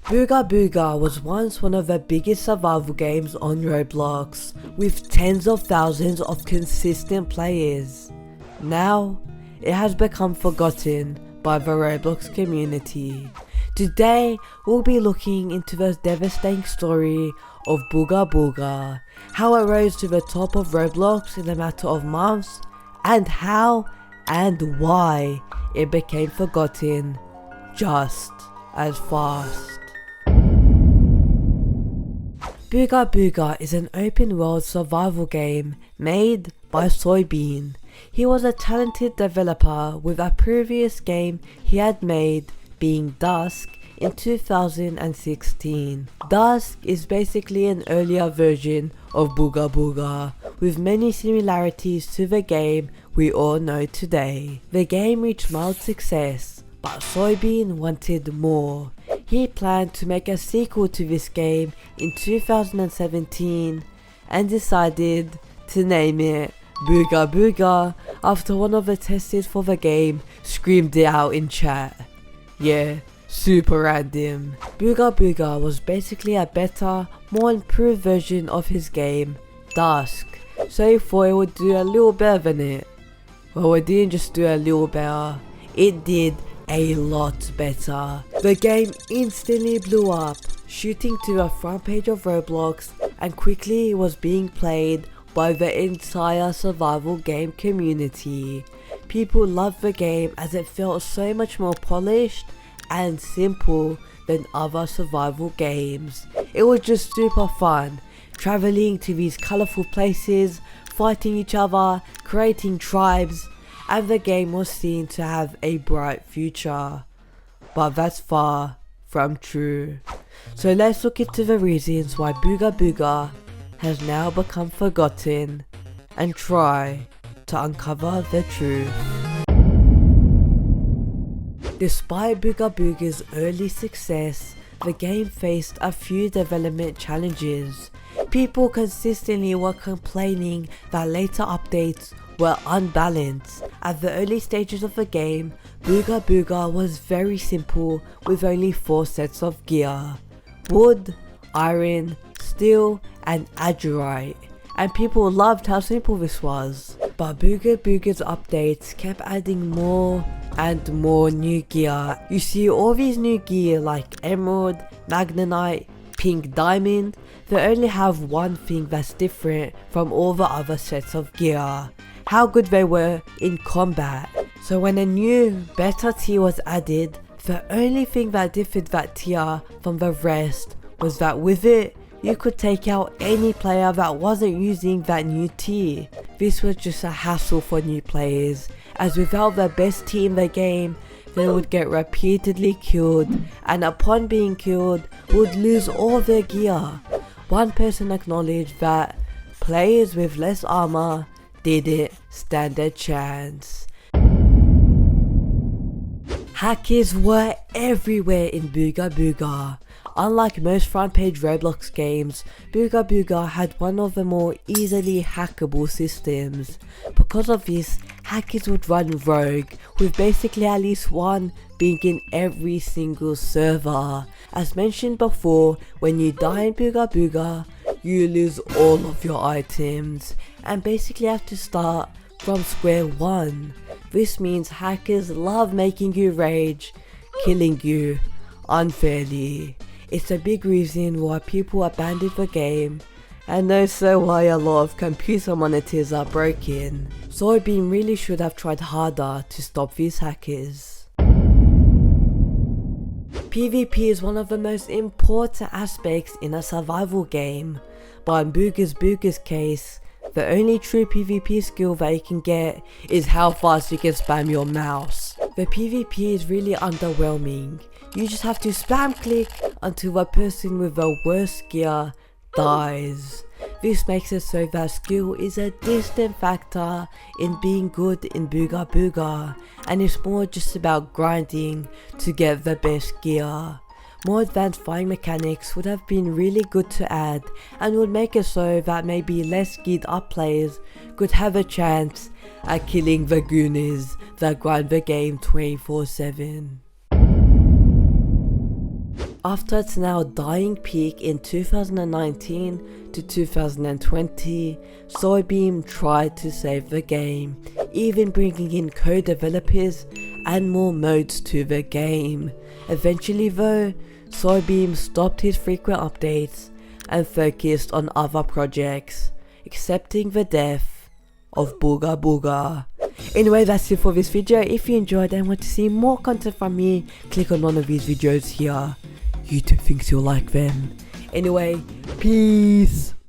Booga Booga was once one of the biggest survival games on Roblox, with tens of thousands of consistent players. Now, it has become forgotten by the Roblox community. Today, we'll be looking into the devastating story of Booga Booga, how it rose to the top of Roblox in a matter of months, and how and why it became forgotten just as fast. Booga Booga is an open world survival game made by Soybean. He was a talented developer, with a previous game he had made being Dusk in 2016. Dusk is basically an earlier version of Booga Booga, with many similarities to the game we all know today. The game reached mild success, but Soybean wanted more. He planned to make a sequel to this game in 2017 and decided to name it Booga Booga after one of the testers for the game screamed it out in chat. Yeah, super random. Booga Booga was basically a better, more improved version of his game, Dusk, so he thought it would do a little better than it. Well, it didn't just do a little better, it did a lot better. The game instantly blew up, shooting to the front page of Roblox, and quickly was being played by the entire survival game community. People loved the game as it felt so much more polished and simple than other survival games. It was just super fun, traveling to these colourful places, fighting each other, creating tribes, and the game was seen to have a bright future. But that's far from true. So let's look into the reasons why Booga Booga has now become forgotten and try to uncover the truth. Despite Booga Booga's early success, the game faced a few development challenges. People consistently were complaining that later updates were unbalanced. At the early stages of the game, Booga Booga was very simple with only 4 sets of gear: wood, iron, steel and azurite, and people loved how simple this was. But Booga Booga's updates kept adding more and more new gear. You see all these new gear like emerald, magnetite, pink diamond, they only have one thing that's different from all the other sets of gear: how good they were in combat. So when a new, better tier was added, the only thing that differed that tier from the rest was that with it, you could take out any player that wasn't using that new tier. This was just a hassle for new players, as without the best tier in the game, they would get repeatedly killed, and upon being killed, would lose all their gear. One person acknowledged that players with less armor didn't stand a chance. Hackers were everywhere in Booga Booga. Unlike most front page Roblox games, Booga Booga had one of the more easily hackable systems. Because of this, hackers would run rogue, with basically at least one being in every single server. As mentioned before, when you die in Booga Booga, you lose all of your items and basically have to start from square one. This means hackers love making you rage, killing you unfairly. It's a big reason why people abandoned the game, and also why a lot of computer monitors are broken. Soybean really should have tried harder to stop these hackers. PvP is one of the most important aspects in a survival game, but in Booga Booga's case, the only true PvP skill that you can get is how fast you can spam your mouse. The PvP is really underwhelming. You just have to spam click until the person with the worst gear dies. This makes it so that skill is a distant factor in being good in Booga Booga, and it's more just about grinding to get the best gear. More advanced fighting mechanics would have been really good to add, and would make it so that maybe less geared up players could have a chance at killing the goonies that grind the game 24/7. After its now dying peak in 2019 to 2020, Soybeam tried to save the game, even bringing in co-developers and more modes to the game. Eventually though, Soybeam stopped his frequent updates and focused on other projects, accepting the death of Booga Booga. Anyway, that's it for this video. If you enjoyed and want to see more content from me, click on one of these videos here. YouTube thinks you'll like them. Anyway, peace!